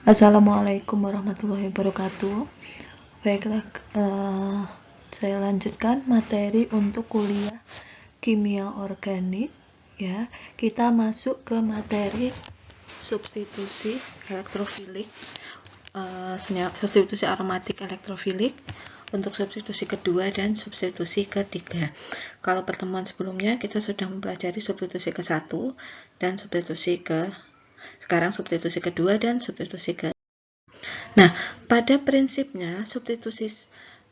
Assalamualaikum warahmatullahi wabarakatuh. Baiklah, saya lanjutkan materi untuk kuliah kimia organik. Ya, kita masuk ke materi substitusi elektrofilik, substitusi aromatik elektrofilik untuk substitusi kedua dan substitusi ketiga. Kalau pertemuan sebelumnya kita sudah mempelajari substitusi ke-1 dan sekarang substitusi kedua dan substitusi ke. Nah, pada prinsipnya substitusi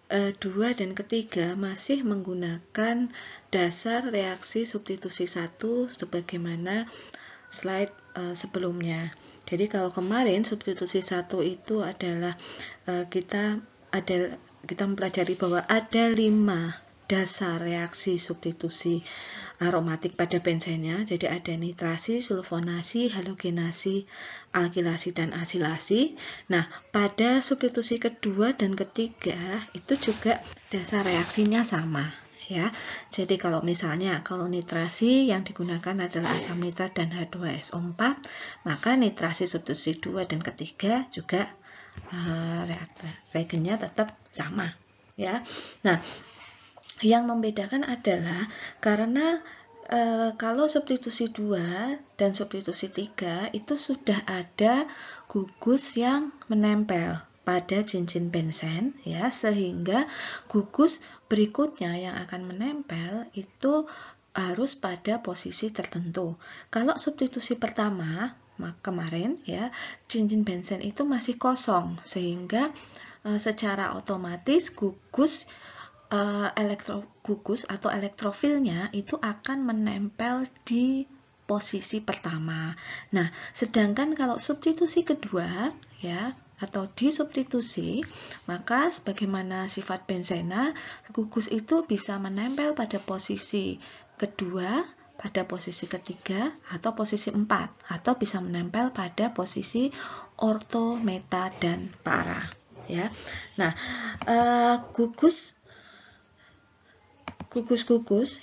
2 dan ketiga masih menggunakan dasar reaksi substitusi 1 sebagaimana slide sebelumnya. Jadi kalau kemarin substitusi 1 itu adalah kita mempelajari bahwa ada 5 dasar reaksi substitusi aromatik pada bensennya. Jadi ada nitrasi, sulfonasi, halogenasi, alkilasi, dan asilasi. Nah, pada substitusi kedua dan ketiga itu juga dasar reaksinya sama. Ya, jadi kalau nitrasi yang digunakan adalah asam nitrat dan H2SO4, maka nitrasi substitusi 2 dan ketiga juga reagennya tetap sama. Ya, nah, yang membedakan adalah karena kalau substitusi 2 dan substitusi 3 itu sudah ada gugus yang menempel pada cincin bensen, ya, sehingga gugus berikutnya yang akan menempel itu harus pada posisi tertentu. Kalau substitusi pertama kemarin, ya, cincin bensen itu masih kosong, sehingga secara otomatis gugus atau elektrofilnya itu akan menempel di posisi pertama. Nah, sedangkan kalau substitusi kedua, ya, atau disubstitusi, maka sebagaimana sifat benzena, gugus itu bisa menempel pada posisi kedua, pada posisi ketiga, atau posisi 4, atau bisa menempel pada posisi orto, meta, dan para. Ya, nah, gugus-gugus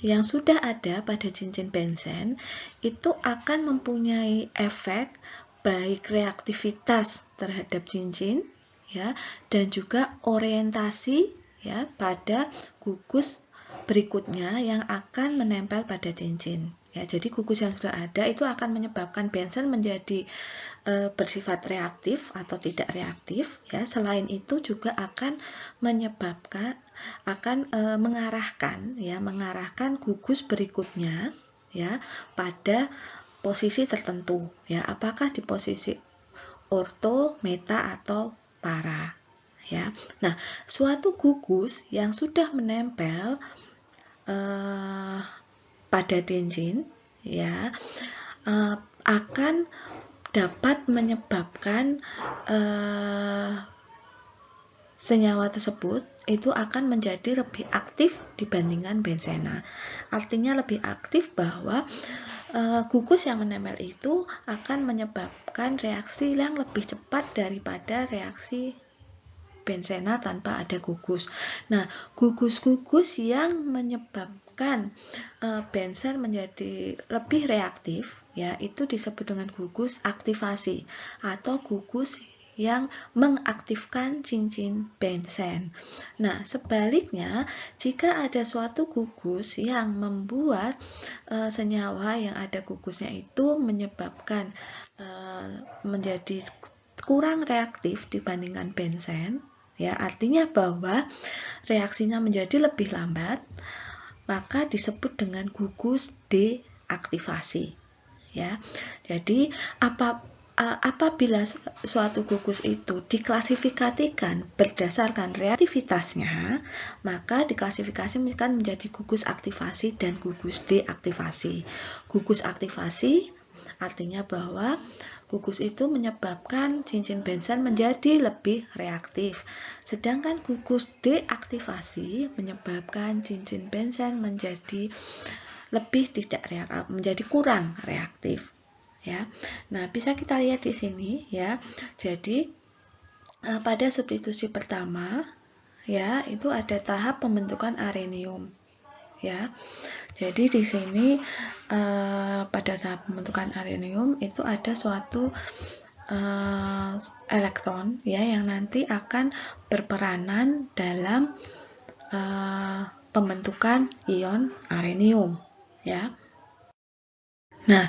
yang sudah ada pada cincin bensen itu akan mempunyai efek baik reaktivitas terhadap cincin, ya, dan juga orientasi, ya, pada gugus berikutnya yang akan menempel pada cincin. Ya, jadi gugus yang sudah ada itu akan menyebabkan bensen menjadi bersifat reaktif atau tidak reaktif. Ya, selain itu juga akan mengarahkan gugus berikutnya, ya, pada posisi tertentu. Ya, apakah di posisi orto, meta, atau para. Ya, nah, suatu gugus yang sudah menempel pada cincin, ya, akan dapat menyebabkan senyawa tersebut itu akan menjadi lebih aktif dibandingkan benzena. Artinya lebih aktif bahwa gugus yang menempel itu akan menyebabkan reaksi yang lebih cepat daripada reaksi benzena tanpa ada gugus. Nah, gugus-gugus yang menyebabkan benzen menjadi lebih reaktif, ya, itu disebut dengan gugus aktivasi atau gugus yang mengaktifkan cincin benzen. Nah, sebaliknya, jika ada suatu gugus yang membuat senyawa yang ada gugusnya itu menyebabkan menjadi kurang reaktif dibandingkan benzen, ya, artinya bahwa reaksinya menjadi lebih lambat, maka disebut dengan gugus deaktivasi. Ya, jadi apabila suatu gugus itu diklasifikasikan berdasarkan reaktivitasnya, maka diklasifikasikan menjadi gugus aktivasi dan gugus deaktivasi. Gugus aktivasi artinya bahwa gugus itu menyebabkan cincin benzen menjadi lebih reaktif. Sedangkan gugus deaktivasi menyebabkan cincin benzen menjadi menjadi kurang reaktif. Ya. Nah, bisa kita lihat di sini, ya. Jadi pada substitusi pertama, ya, itu ada tahap pembentukan arenium. Ya. Jadi di sini pada tahap pembentukan arenium itu ada suatu elektron ya yang nanti akan berperanan dalam pembentukan ion arenium ya. Nah,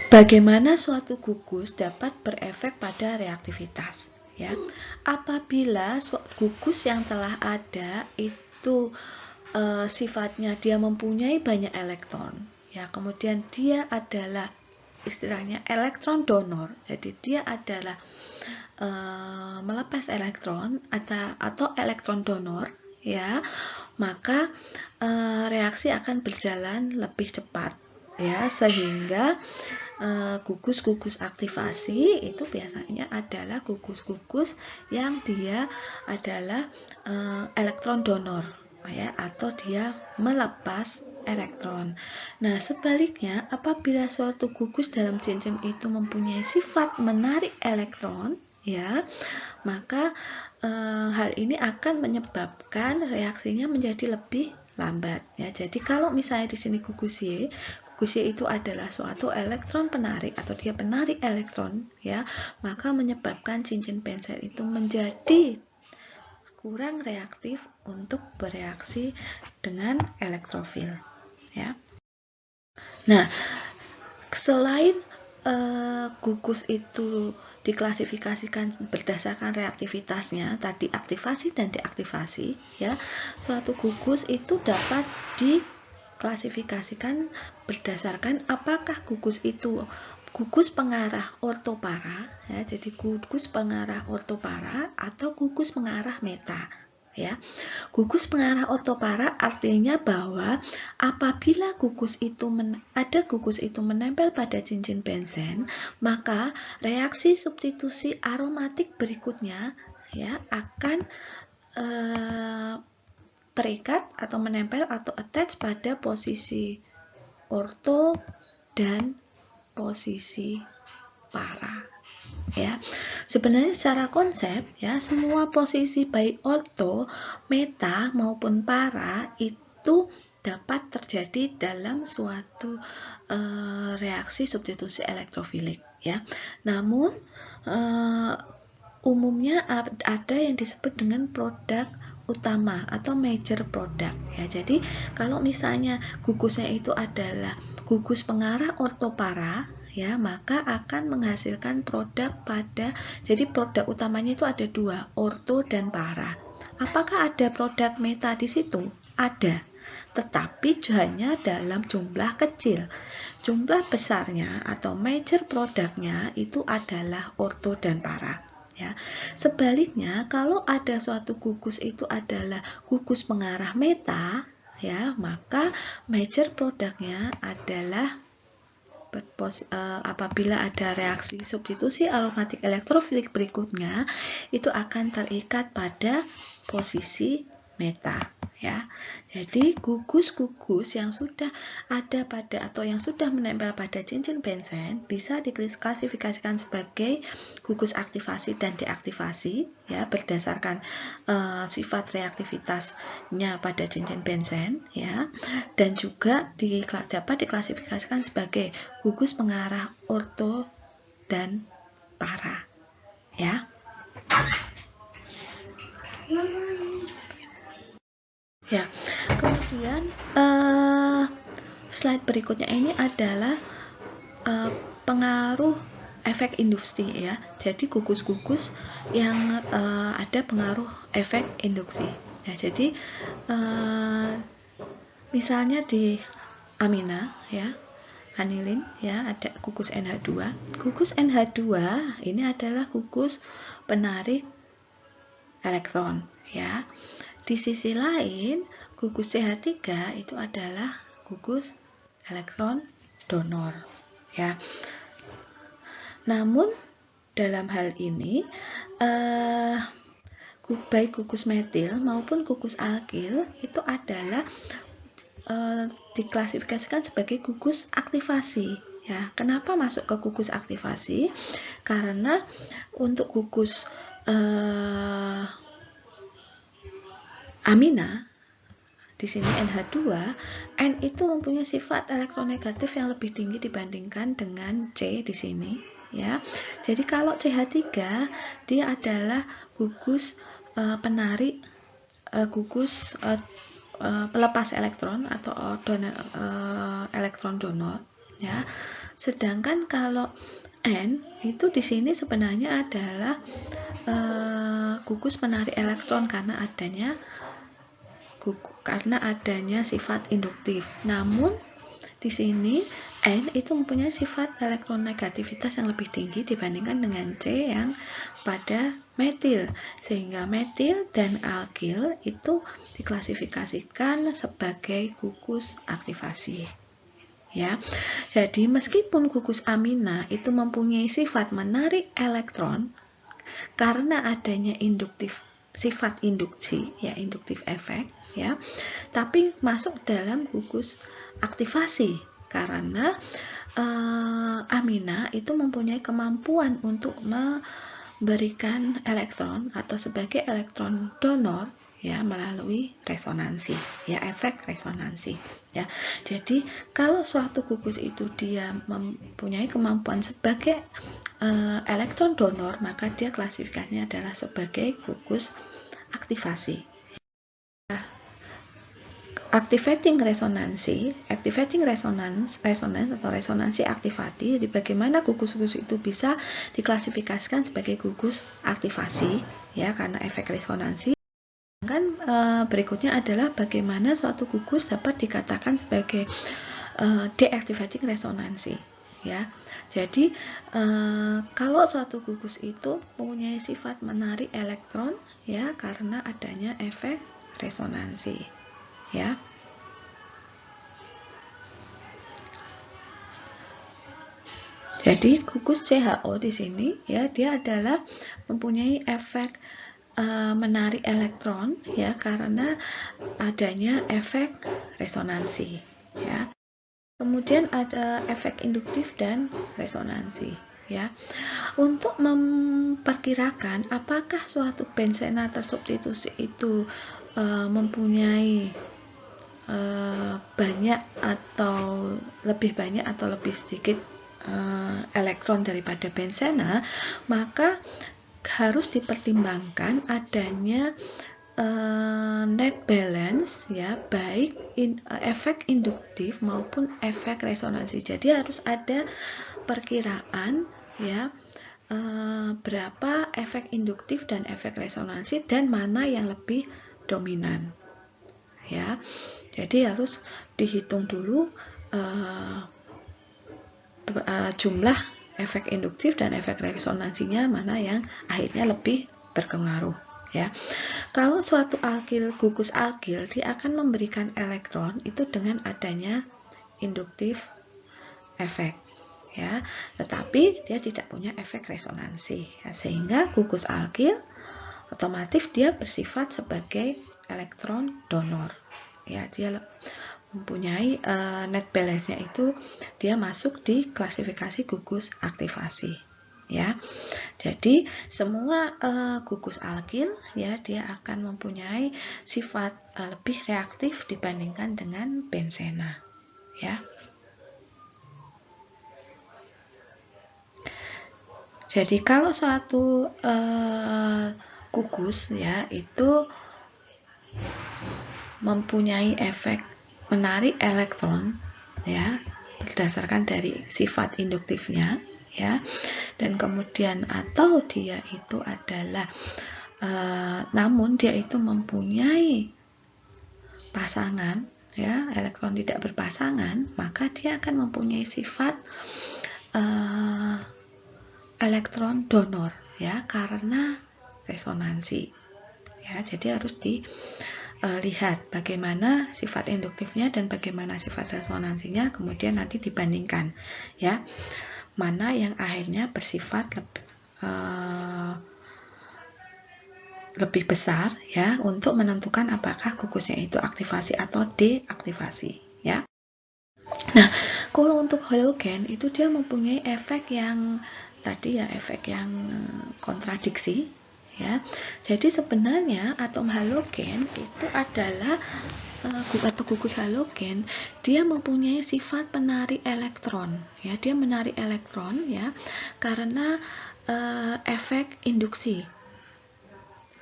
bagaimana suatu gugus dapat berefek pada reaktivitas ya? Apabila gugus yang telah ada itu sifatnya dia mempunyai banyak elektron ya, kemudian dia adalah istilahnya elektron donor, jadi dia adalah melepas elektron atau elektron donor ya, maka reaksi akan berjalan lebih cepat ya, sehingga gugus-gugus aktivasi itu biasanya adalah gugus-gugus yang dia adalah elektron donor ya, atau dia melepas elektron. Nah, sebaliknya apabila suatu gugus dalam cincin itu mempunyai sifat menarik elektron ya, maka hal ini akan menyebabkan reaksinya menjadi lebih lambat ya. Jadi kalau misalnya di sini gugus Y itu adalah suatu elektron penarik atau dia penarik elektron ya, maka menyebabkan cincin benzen itu menjadi kurang reaktif untuk bereaksi dengan elektrofil ya. Nah, selain gugus itu diklasifikasikan berdasarkan reaktivitasnya, tadi aktivasi dan deaktivasi ya, suatu gugus itu dapat diklasifikasikan berdasarkan apakah gugus itu gugus pengarah ortopara ya, jadi gugus pengarah ortopara atau gugus pengarah meta ya. Gugus pengarah ortopara artinya bahwa apabila ada gugus itu menempel pada cincin benzen, maka reaksi substitusi aromatik berikutnya ya akan terikat atau menempel atau attach pada posisi orto dan posisi para ya. Sebenarnya secara konsep ya, semua posisi baik orto, meta maupun para itu dapat terjadi dalam suatu reaksi substitusi elektrofilik ya. Namun umumnya ada yang disebut dengan produk utama atau major product ya. Jadi kalau misalnya gugusnya itu adalah gugus pengarah ortopara ya, maka akan menghasilkan produk jadi produk utamanya itu ada dua, orto dan para. Apakah ada produk meta di situ? Ada, tetapi hanya dalam jumlah kecil. Jumlah besarnya atau major produknya itu adalah orto dan para ya. Sebaliknya, kalau ada suatu gugus itu adalah gugus pengarah meta ya, maka major produknya adalah apabila ada reaksi substitusi aromatik elektrofilik berikutnya itu akan terikat pada posisi meta ya. Jadi gugus-gugus yang sudah ada pada atau yang sudah menempel pada cincin benzen bisa diklasifikasikan sebagai gugus aktivasi dan deaktivasi ya, berdasarkan sifat reaktivitasnya pada cincin benzen ya, dan juga dapat diklasifikasikan sebagai gugus pengarah orto dan para ya. Ya, kemudian slide berikutnya ini adalah pengaruh efek induksi ya. Jadi gugus-gugus yang ada pengaruh efek induksi. Ya, jadi misalnya di amina ya, anilin ya, ada gugus NH2. Gugus NH2 ini adalah gugus penarik elektron ya. Di sisi lain, gugus CH3 itu adalah gugus elektron donor ya. Namun dalam hal ini baik gugus metil maupun gugus alkil itu adalah diklasifikasikan sebagai gugus aktivasi ya. Kenapa masuk ke gugus aktivasi? Karena untuk gugus amina di sini NH2, N itu mempunyai sifat elektronegatif yang lebih tinggi dibandingkan dengan C di sini, ya. Jadi kalau CH3 dia adalah gugus penarik gugus pelepas elektron atau elektron donor, ya. Sedangkan kalau N itu di sini sebenarnya adalah gugus penarik elektron karena adanya sifat induktif. Namun di sini N itu mempunyai sifat elektronegativitas yang lebih tinggi dibandingkan dengan C yang pada metil, sehingga metil dan alkil itu diklasifikasikan sebagai gugus aktivasi. Ya, jadi meskipun gugus amina itu mempunyai sifat menarik elektron karena adanya sifat induksi, ya, induktif efek, ya, tapi masuk dalam gugus aktivasi karena amina itu mempunyai kemampuan untuk memberikan elektron atau sebagai elektron donor, ya, melalui resonansi, ya, efek resonansi, ya. Jadi kalau suatu gugus itu dia mempunyai kemampuan sebagai elektron donor, maka dia klasifikasinya adalah sebagai gugus aktivasi. Activating resonance atau resonansi aktivati, jadi bagaimana gugus-gugus itu bisa diklasifikasikan sebagai gugus aktivasi, ya, karena efek resonansi. Sedangkan berikutnya adalah bagaimana suatu gugus dapat dikatakan sebagai deactivating resonansi, ya. Jadi kalau suatu gugus itu mempunyai sifat menarik elektron, ya, karena adanya efek resonansi, ya. Jadi gugus CHO di sini, ya, dia adalah mempunyai efek menarik elektron, ya, karena adanya efek resonansi, ya. Kemudian ada efek induktif dan resonansi, ya. Untuk memperkirakan apakah suatu benzena tersubstitusi itu mempunyai banyak atau lebih sedikit elektron daripada benzena, maka harus dipertimbangkan adanya net balance, ya, baik efek induktif maupun efek resonansi. Jadi harus ada perkiraan, ya, berapa efek induktif dan efek resonansi dan mana yang lebih dominan, ya. Jadi harus dihitung dulu jumlah efek induktif dan efek resonansinya mana yang akhirnya lebih berpengaruh, ya. Kalau suatu gugus alkil dia akan memberikan elektron itu dengan adanya induktif efek, ya, tetapi dia tidak punya efek resonansi, ya, sehingga gugus alkil otomatis dia bersifat sebagai elektron donor, ya, dia mempunyai net balance-nya itu dia masuk di klasifikasi gugus aktivasi, ya. Jadi semua gugus alkil, ya, dia akan mempunyai sifat lebih reaktif dibandingkan dengan benzena, ya. Jadi kalau suatu gugus, ya, itu mempunyai efek menarik elektron, ya, berdasarkan dari sifat induktifnya, ya, dan kemudian atau dia itu adalah namun dia itu mempunyai pasangan, ya, elektron tidak berpasangan, maka dia akan mempunyai sifat elektron donor, ya, karena resonansi, ya. Jadi harus lihat bagaimana sifat induktifnya dan bagaimana sifat resonansinya, kemudian nanti dibandingkan, ya, mana yang akhirnya bersifat lebih besar, ya, untuk menentukan apakah gugusnya itu aktivasi atau deaktivasi, ya. Nah, kalau untuk halogen itu dia mempunyai efek yang tadi, ya, efek yang kontradiksi, ya. Jadi sebenarnya atom halogen itu adalah atau gugus halogen, dia mempunyai sifat penarik elektron, ya, dia menarik elektron, ya, karena efek induksi.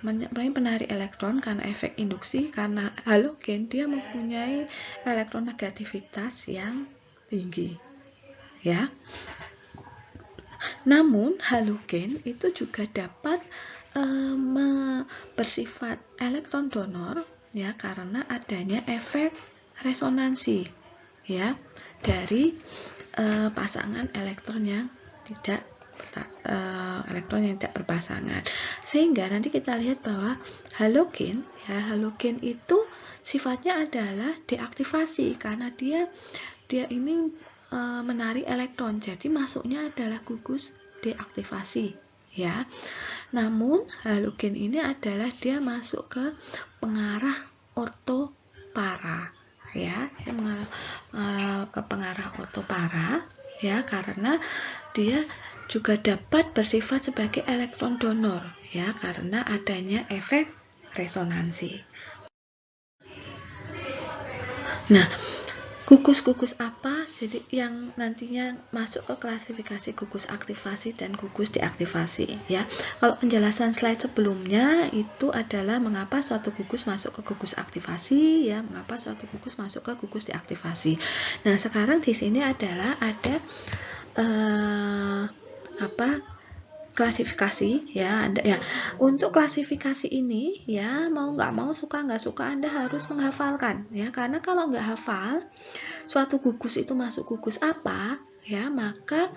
Penarik elektron karena efek induksi, karena halogen dia mempunyai elektronegativitas yang tinggi, ya. Namun halogen itu juga dapat bersifat elektron donor, ya, karena adanya efek resonansi, ya, dari pasangan elektron yang tidak berpasangan. Sehingga nanti kita lihat bahwa halogen, ya, halogen itu sifatnya adalah deaktivasi karena dia ini menarik elektron, jadi masuknya adalah gugus deaktivasi, ya. Namun halogen ini adalah dia masuk ke pengarah ortopara, ya, ke pengarah ortopara, ya, karena dia juga dapat bersifat sebagai elektron donor, ya, karena adanya efek resonansi. Nah, gugus-gugus apa jadi yang nantinya masuk ke klasifikasi gugus aktivasi dan gugus deaktivasi, ya. Kalau penjelasan slide sebelumnya itu adalah mengapa suatu gugus masuk ke gugus aktivasi, ya, mengapa suatu gugus masuk ke gugus deaktivasi. Nah, sekarang di sini adalah ada klasifikasi, ya. Untuk klasifikasi ini, ya, mau nggak mau, suka nggak suka, Anda harus menghafalkan, ya, karena kalau nggak hafal suatu gugus itu masuk gugus apa, ya, maka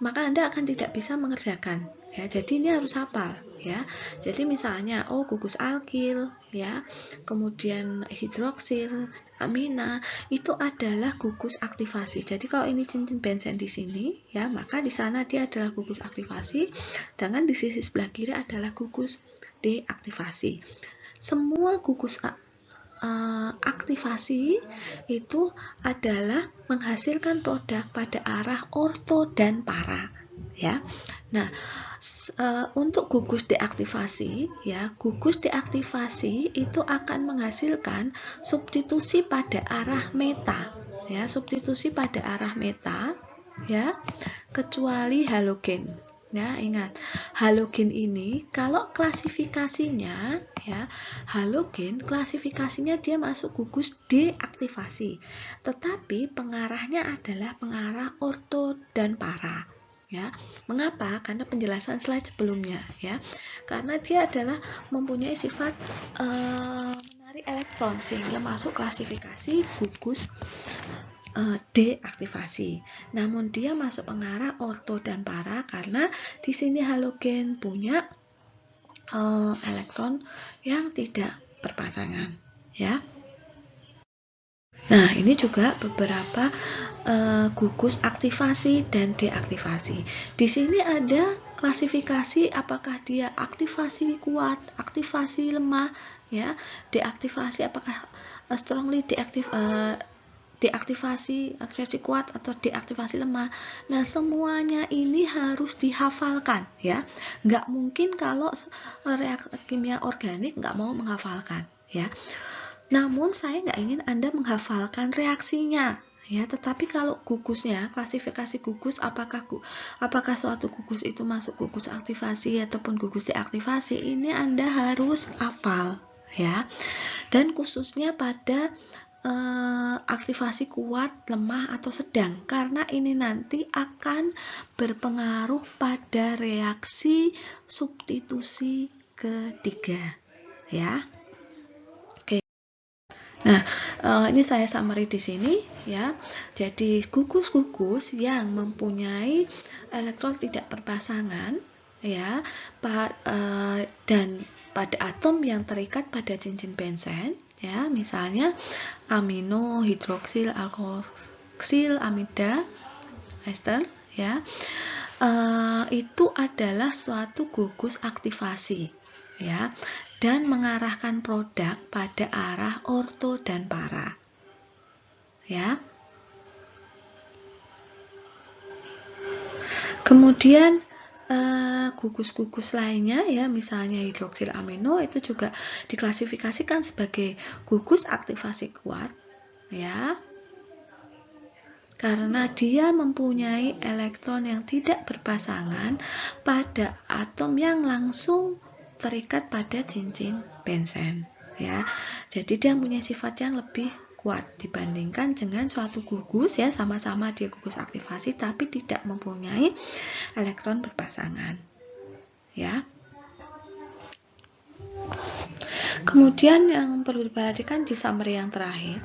Anda akan tidak bisa mengerjakan, ya. Jadi ini harus hafal, ya. Jadi misalnya, gugus alkil, ya, kemudian hidroksil, amina, itu adalah gugus aktivasi. Jadi kalau ini cincin benzen di sini, ya, maka di sana dia adalah gugus aktivasi, sedangkan di sisi sebelah kiri adalah gugus deaktivasi. Semua gugus aktivasi itu adalah menghasilkan produk pada arah orto dan para, ya. Nah, untuk gugus deaktivasi, ya, gugus deaktivasi itu akan menghasilkan substitusi pada arah meta, ya, substitusi pada arah meta, ya, kecuali halogen. Ya, ingat, halogen ini kalau klasifikasinya, ya, halogen klasifikasinya dia masuk gugus deaktivasi, tetapi pengarahnya adalah pengarah orto dan para, ya. Mengapa? Karena penjelasan slide sebelumnya, ya, karena dia adalah mempunyai sifat menarik elektron sehingga masuk klasifikasi gugus deaktivasi. Namun dia masuk pengarah orto dan para karena di sini halogen punya elektron yang tidak berpasangan, ya. Nah, ini juga beberapa gugus aktivasi dan deaktivasi. Di sini ada klasifikasi apakah dia aktivasi kuat, aktivasi lemah, ya, deaktivasi apakah strongly deaktivasi kuat atau deaktivasi lemah. Nah, semuanya ini harus dihafalkan, ya. Nggak mungkin kalau reaksi kimia organik nggak mau menghafalkan, ya. Namun saya nggak ingin Anda menghafalkan reaksinya, ya. Tetapi kalau gugusnya, klasifikasi gugus, apakah suatu gugus itu masuk gugus aktivasi ataupun gugus deaktivasi, ini Anda harus hafal, ya. Dan khususnya pada aktivasi kuat, lemah, atau sedang, karena ini nanti akan berpengaruh pada reaksi substitusi ketiga, ya. Oke. Nah, ini saya summary di sini, ya. Jadi gugus-gugus yang mempunyai elektron tidak berpasangan, ya, dan pada atom yang terikat pada cincin benzen, ya, misalnya amino, hidroksil, alkoxil, amida, ester, ya, itu adalah suatu gugus aktivasi, ya, dan mengarahkan produk pada arah orto dan para, ya. Kemudian gugus-gugus lainnya ya, misalnya hidroksil amino itu juga diklasifikasikan sebagai gugus aktivasi kuat ya. Karena dia mempunyai elektron yang tidak berpasangan pada atom yang langsung terikat pada cincin benzen ya. Jadi dia punya sifat yang lebih kuat dibandingkan dengan suatu gugus ya, sama-sama dia gugus aktivasi tapi tidak mempunyai elektron berpasangan ya. Kemudian yang perlu diperhatikan di summary yang terakhir,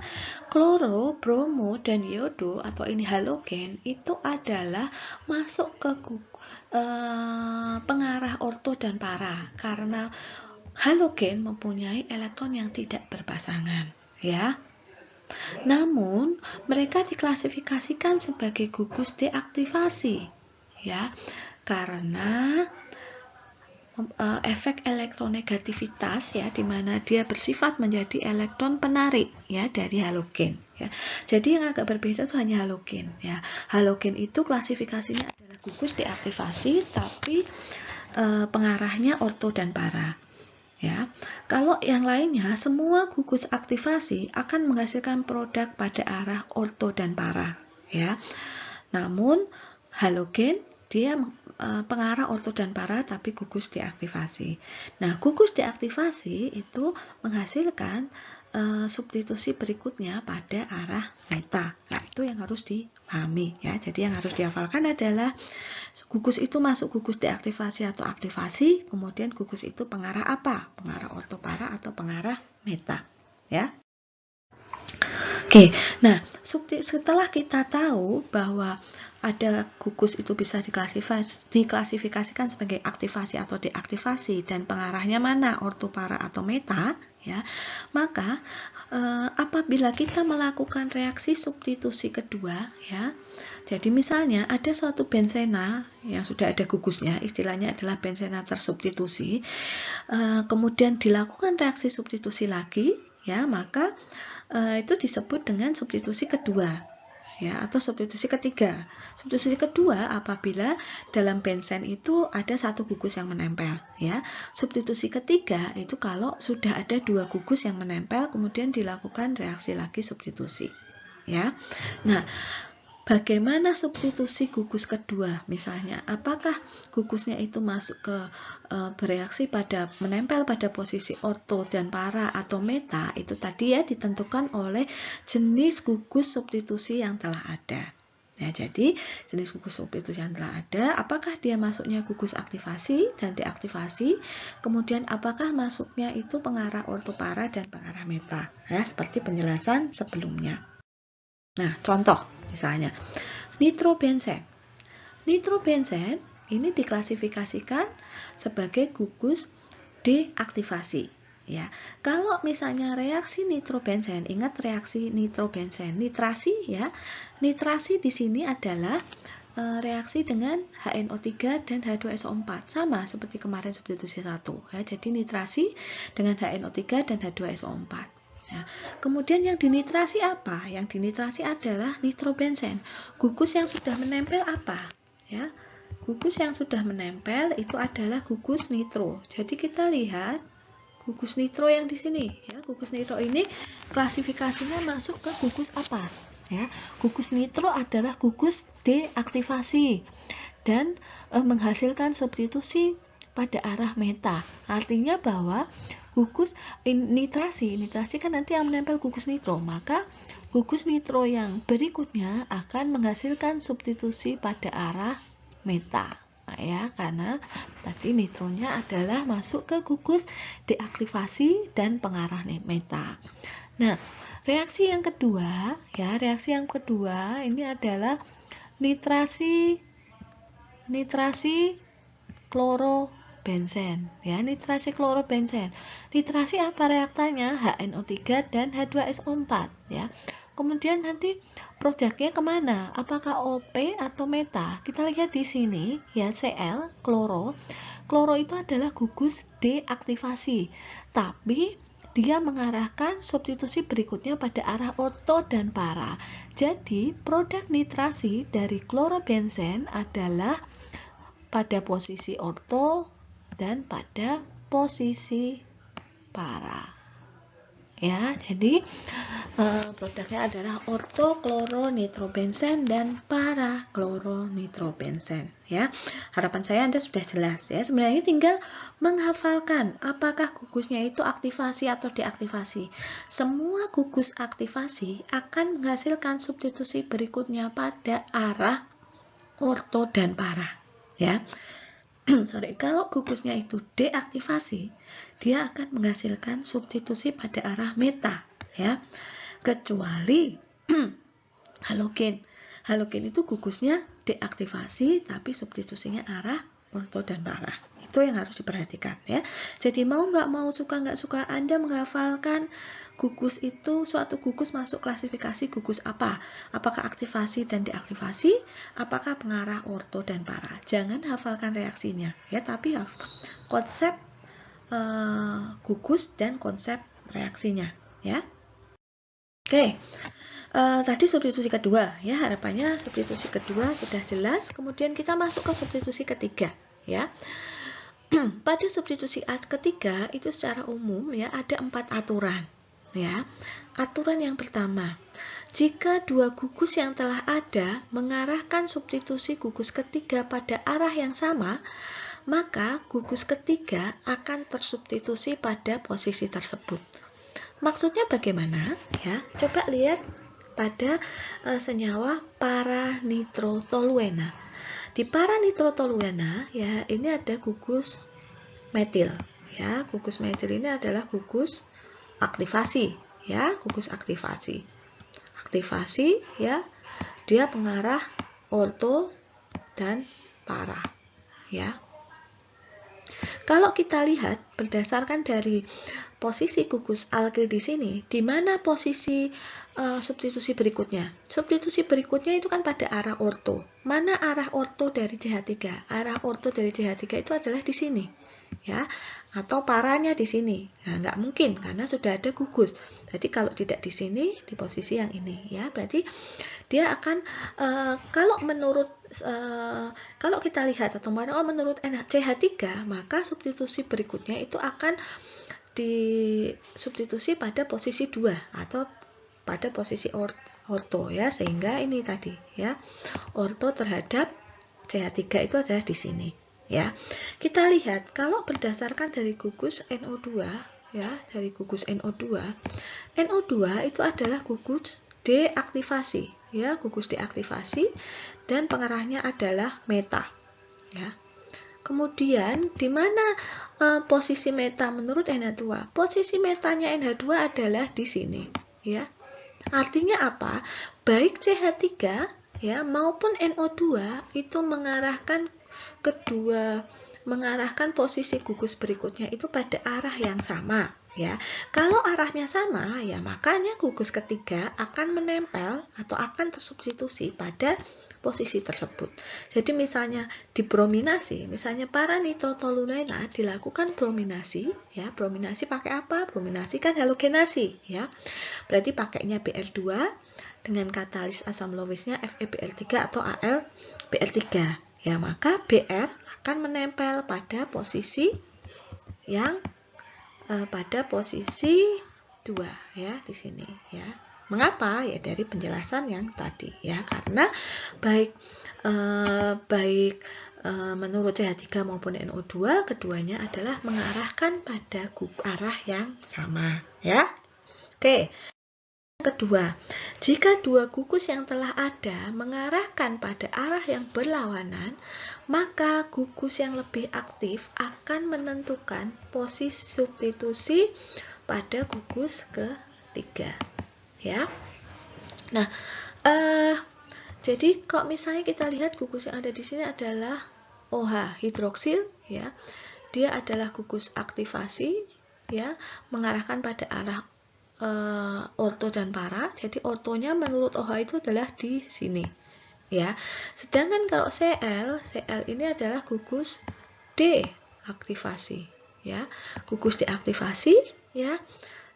kloro, bromo, dan iodo atau ini halogen itu adalah masuk ke pengarah orto dan para karena halogen mempunyai elektron yang tidak berpasangan ya. Namun mereka diklasifikasikan sebagai gugus deaktivasi ya, karena efek elektronegativitas ya, di mana dia bersifat menjadi elektron penarik ya dari halogen ya. Jadi yang agak berbeda itu hanya halogen ya. Halogen itu klasifikasinya adalah gugus deaktivasi tapi pengarahnya orto dan para ya. Kalau yang lainnya semua gugus aktivasi akan menghasilkan produk pada arah orto dan para ya. Namun halogen dia pengarah orto dan para tapi gugus deaktivasi. Nah, gugus deaktivasi itu menghasilkan substitusi berikutnya pada arah meta. Nah, itu yang harus dipahami ya. Jadi yang harus dihafalkan adalah gugus itu masuk gugus deaktivasi atau aktivasi, kemudian gugus itu pengarah apa? Pengarah orto para atau pengarah meta ya. Oke, nah setelah kita tahu bahwa ada gugus itu bisa diklasifikasikan sebagai aktivasi atau deaktivasi dan pengarahnya mana, orto, para, atau meta ya, maka apabila kita melakukan reaksi substitusi kedua ya, jadi misalnya ada suatu benzena yang sudah ada gugusnya, istilahnya adalah benzena tersubstitusi, kemudian dilakukan reaksi substitusi lagi ya, maka itu disebut dengan substitusi kedua ya, atau substitusi ketiga. Substitusi kedua apabila dalam benzen itu ada satu gugus yang menempel ya. Substitusi ketiga itu kalau sudah ada dua gugus yang menempel kemudian dilakukan reaksi lagi substitusi ya. Nah, bagaimana substitusi gugus kedua? Misalnya, apakah gugusnya itu masuk ke bereaksi pada menempel pada posisi orto dan para atau meta? Itu tadi ya ditentukan oleh jenis gugus substitusi yang telah ada. Ya, jadi jenis gugus substitusi yang telah ada, apakah dia masuknya gugus aktivasi dan deaktivasi? Kemudian apakah masuknya itu pengarah orto para dan pengarah meta? Ya, seperti penjelasan sebelumnya. Nah, contoh misalnya nitrobenzen. Nitrobenzen ini diklasifikasikan sebagai gugus deaktivasi ya. Kalau misalnya reaksi nitrobenzen, ingat reaksi nitrobenzen, nitrasi ya. Nitrasi di sini adalah reaksi dengan HNO3 dan H2SO4 sama seperti kemarin substitusi 1 ya. Jadi nitrasi dengan HNO3 dan H2SO4. Nah, kemudian yang dinitrasi apa? Yang dinitrasi adalah nitrobenzen. Gugus yang sudah menempel apa? Ya, gugus yang sudah menempel itu adalah gugus nitro. Jadi kita lihat gugus nitro yang di sini. Ya, gugus nitro ini klasifikasinya masuk ke gugus apa? Ya, gugus nitro adalah gugus deaktivasi dan menghasilkan substitusi pada arah meta. Artinya bahwa gugus nitrasi kan nanti yang menempel gugus nitro, maka gugus nitro yang berikutnya akan menghasilkan substitusi pada arah meta. Nah, ya, karena tadi nitronya adalah masuk ke gugus deaktivasi dan pengarah meta. Nah, reaksi yang kedua ini adalah nitrasi klorobenzen ya, nitrasi klorobenzen. Nitrasi apa reaktannya? HNO3 dan H2SO4 ya. Kemudian nanti produknya kemana? Apakah OP atau meta? Kita lihat di sini ya, Cl kloro. Kloro itu adalah gugus deaktivasi, tapi dia mengarahkan substitusi berikutnya pada arah orto dan para. Jadi produk nitrasi dari klorobenzen adalah pada posisi orto dan pada posisi para. Ya, jadi produknya adalah ortokloronitrobenzen dan parakloronitrobenzen. Ya, harapan saya Anda sudah jelas ya. Sebenarnya tinggal menghafalkan apakah gugusnya itu aktivasi atau deaktivasi. Semua gugus aktivasi akan menghasilkan substitusi berikutnya pada arah orto dan para. Ya. Kalau gugusnya itu deaktivasi, dia akan menghasilkan substitusi pada arah meta, ya. Kecuali halogen. Halogen itu gugusnya deaktivasi, tapi substitusinya arah orto dan para. Itu yang harus diperhatikan, ya. Jadi mau nggak mau, suka nggak suka, Anda menghafalkan gugus itu, suatu gugus masuk klasifikasi gugus apa? Apakah aktivasi dan deaktivasi? Apakah pengarah orto dan para? Jangan hafalkan reaksinya, ya, tapi konsep gugus dan konsep reaksinya, ya. Oke. Tadi substitusi kedua, ya, harapannya substitusi kedua sudah jelas. Kemudian kita masuk ke substitusi ketiga, ya. Pada substitusi ketiga itu secara umum, ya, ada 4 aturan, ya. Aturan yang pertama, jika dua gugus yang telah ada mengarahkan substitusi gugus ketiga pada arah yang sama, maka gugus ketiga akan tersubstitusi pada posisi tersebut. Maksudnya bagaimana? Ya, coba lihat pada senyawa paranitrotoluena. Di paranitrotoluena, ya, ini ada gugus metil, ya. Gugus metil ini adalah gugus aktivasi, ya, gugus aktivasi. Aktivasi, ya, dia pengarah orto dan para, ya. Kalau kita lihat berdasarkan dari posisi gugus alkil di sini, di mana posisi substitusi berikutnya? Substitusi berikutnya itu kan pada arah orto. Mana arah orto dari CH3? Arah orto dari CH3 itu adalah di sini, ya, atau paranya di sini. Nah, nggak mungkin karena sudah ada gugus. Jadi kalau tidak di sini, di posisi yang ini, ya, berarti dia akan kalau kita lihat atau menurut CH3, maka substitusi berikutnya itu akan disubstitusi pada posisi 2 atau pada posisi orto, ya, sehingga ini tadi, ya, orto terhadap CH3 itu adalah di sini, ya. Kita lihat kalau berdasarkan dari gugus NO2, ya, dari gugus NO2 itu adalah gugus deaktivasi, ya, gugus deaktivasi, dan pengarahnya adalah meta, ya. Kemudian di mana posisi meta menurut NH2? Posisi metanya NH2 adalah di sini, ya. Artinya apa? Baik CH3, ya, maupun NO2 itu mengarahkan posisi gugus berikutnya itu pada arah yang sama, ya. Kalau arahnya sama, ya, makanya gugus ketiga akan menempel atau akan tersubstitusi pada posisi tersebut. Jadi misalnya dibrominasi, misalnya paranitrotoluena dilakukan brominasi, ya. Brominasi pakai apa? Brominasi kan halogenasi, ya. Berarti pakainya Br2 dengan katalis asam Lowisnya FeBl3 atau AlBl3, ya, maka Br akan menempel pada posisi yang pada posisi 2, ya, di sini, ya. Mengapa? Ya dari penjelasan yang tadi, ya, karena baik menurut CH3 maupun NO2 keduanya adalah mengarahkan pada arah yang sama, ya. Oke. Kedua, jika dua gugus yang telah ada mengarahkan pada arah yang berlawanan, maka gugus yang lebih aktif akan menentukan posisi substitusi pada gugus ketiga, ya. Nah, jadi kalau misalnya kita lihat gugus yang ada di sini adalah OH hidroksil, ya, dia adalah gugus aktivasi, ya, mengarahkan pada arah orto dan para. Jadi ortonya menurut OH itu adalah di sini, ya. Sedangkan kalau Cl ini adalah gugus deaktivasi, ya, gugus deaktivasi, ya.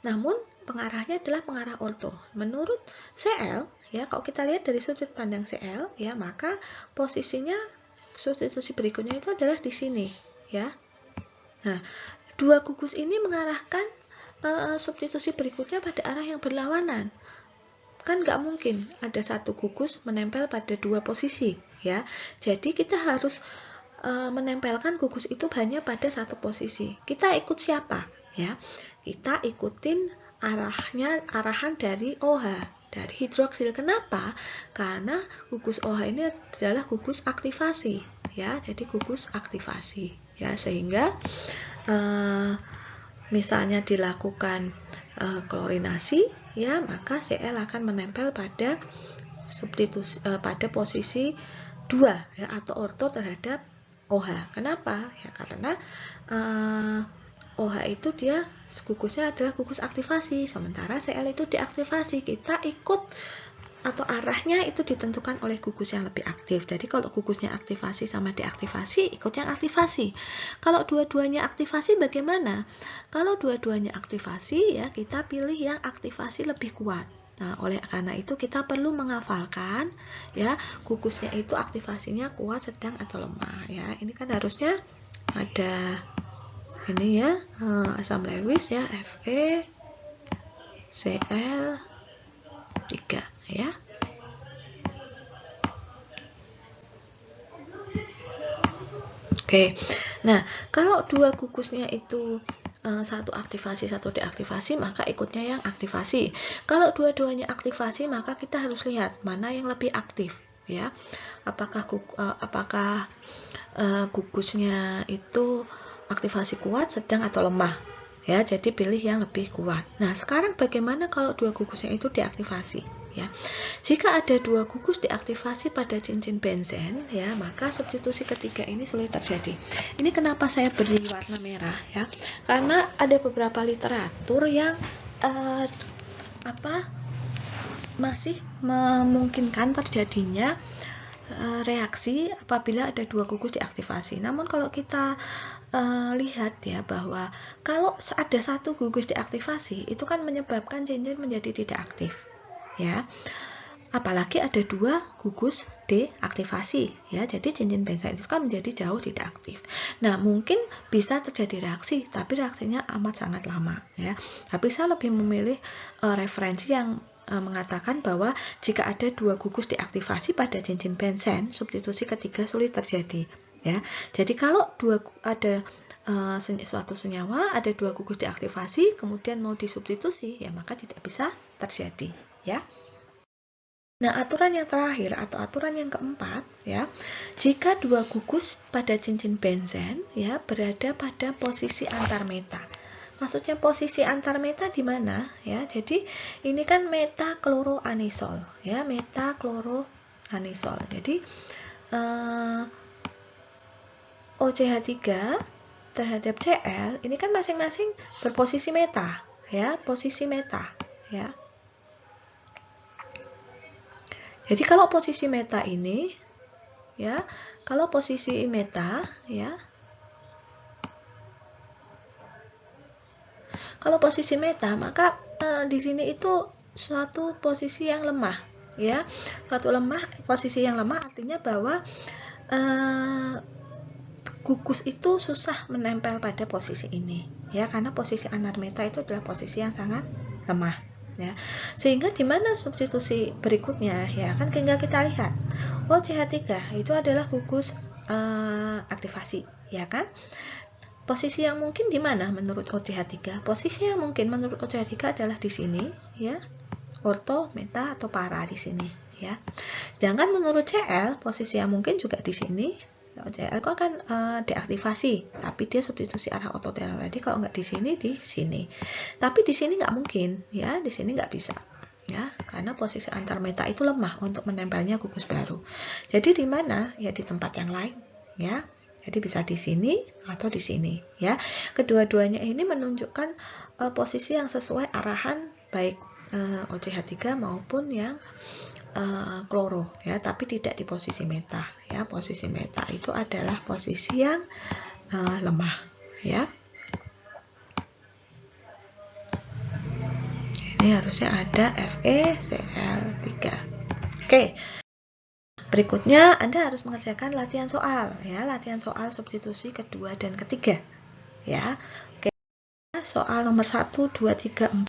Namun pengarahnya adalah pengarah orto. Menurut Cl, ya, kalau kita lihat dari sudut pandang Cl, ya, maka posisinya substitusi berikutnya itu adalah di sini, ya. Nah, dua gugus ini mengarahkan substitusi berikutnya pada arah yang berlawanan. Kan nggak mungkin ada satu gugus menempel pada dua posisi, ya. Jadi kita harus menempelkan gugus itu hanya pada satu posisi. Kita ikut siapa, ya? Kita ikutin arahan dari OH, dari hidroksil. Kenapa? Karena gugus OH ini adalah gugus aktivasi, ya. Jadi gugus aktivasi, ya, sehingga misalnya dilakukan klorinasi, ya, maka Cl akan menempel pada substitusi pada posisi 2, ya, atau orto terhadap OH. Kenapa? Ya karena OH itu dia gugusnya adalah gugus aktivasi, sementara Cl itu deaktivasi. Kita ikut atau arahnya itu ditentukan oleh gugus yang lebih aktif. Jadi kalau gugusnya aktivasi sama deaktivasi, ikut yang aktivasi. Kalau dua-duanya aktivasi bagaimana? Kalau dua-duanya aktivasi, ya kita pilih yang aktivasi lebih kuat. Nah, oleh karena itu kita perlu menghafalkan, ya, gugusnya itu aktivasinya kuat, sedang, atau lemah, ya. Ini kan harusnya ada ini, ya, asam Lewis, ya, Fe, Cl 3, ya. Oke. Nah, kalau dua gugusnya itu satu aktivasi, satu deaktivasi, maka ikutnya yang aktivasi. Kalau dua-duanya aktivasi, maka kita harus lihat mana yang lebih aktif, ya. Apakah gugusnya itu aktivasi kuat, sedang, atau lemah, ya. Jadi pilih yang lebih kuat. Nah, sekarang bagaimana kalau dua gugusnya itu deaktivasi, ya? Jika ada dua gugus deaktivasi pada cincin benzen, ya, maka substitusi ketiga ini sulit terjadi. Ini kenapa saya beri warna merah, ya? Karena ada beberapa literatur yang masih memungkinkan terjadinya reaksi apabila ada dua gugus deaktivasi. Namun kalau kita lihat, ya, bahwa kalau ada satu gugus deaktivasi, itu kan menyebabkan cincin menjadi tidak aktif, ya. Apalagi ada dua gugus deaktivasi, ya. Jadi cincin benzen itu kan menjadi jauh tidak aktif. Nah, mungkin bisa terjadi reaksi, tapi reaksinya amat sangat lama, ya. Tapi saya lebih memilih referensi yang mengatakan bahwa jika ada dua gugus deaktivasi pada cincin benzen, substitusi ketiga sulit terjadi, ya. Jadi kalau ada suatu senyawa ada dua gugus deaktivasi kemudian mau disubstitusi, ya maka tidak bisa terjadi, ya. Nah, aturan yang terakhir atau aturan yang keempat, ya, jika dua gugus pada cincin benzen, ya, berada pada posisi antar meta. Maksudnya posisi antar meta di mana, ya? Jadi ini kan metakloroanisol, ya, metakloroanisol. Jadi OCH3 terhadap Cl ini kan masing-masing berposisi meta, ya, posisi meta, ya. Jadi kalau posisi meta ini, ya, kalau posisi meta, ya, kalau posisi meta, maka di sini itu suatu posisi yang lemah, ya, posisi yang lemah artinya bahwa gugus itu susah menempel pada posisi ini, ya, karena posisi anar meta itu adalah posisi yang sangat lemah, ya. Sehingga di mana substitusi berikutnya, ya, kan tinggal kita lihat. OCH3 itu adalah gugus aktivasi, ya kan? Posisi yang mungkin di mana menurut OCH3? Posisi yang mungkin menurut OCH3 adalah di sini, ya. Orto, meta, atau para di sini, ya. Sedangkan menurut Cl, posisi yang mungkin juga di sini. Cl itu akan deaktivasi, tapi dia substitusi arah ortogonal. Jadi kalau nggak di sini. Tapi di sini nggak mungkin, ya. Di sini nggak bisa, ya, karena posisi antar meta itu lemah untuk menempelnya gugus baru. Jadi di mana? Ya di tempat yang lain, ya. Jadi bisa di sini atau di sini, ya. Kedua-duanya ini menunjukkan posisi yang sesuai arahan baik OCH3 maupun yang kloro, ya, tapi tidak di posisi meta, ya. Posisi meta itu adalah posisi yang lemah, ya. Ini harusnya ada FeCl3. Oke. Berikutnya, Anda harus mengerjakan latihan soal, ya, latihan soal substitusi kedua dan ketiga, ya. Oke, soal nomor 1, 2, 3, 4.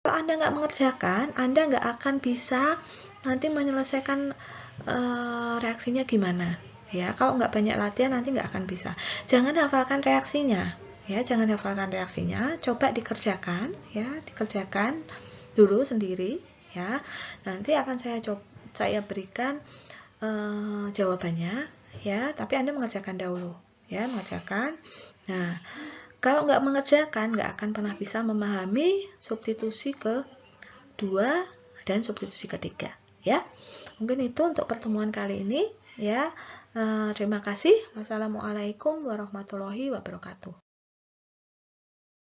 Kalau Anda nggak mengerjakan, Anda nggak akan bisa nanti menyelesaikan reaksinya gimana, ya. Kalau nggak banyak latihan, nanti nggak akan bisa. Jangan hafalkan reaksinya, ya, jangan hafalkan reaksinya. Coba dikerjakan, ya, dikerjakan dulu sendiri, ya. Nanti akan saya berikan jawabannya, ya, tapi Anda mengerjakan dahulu, ya, mengerjakan. Nah, kalau nggak mengerjakan, nggak akan pernah bisa memahami substitusi kedua dan substitusi ketiga, ya. Mungkin itu untuk pertemuan kali ini, ya. Terima kasih. Wassalamualaikum warahmatullahi wabarakatuh.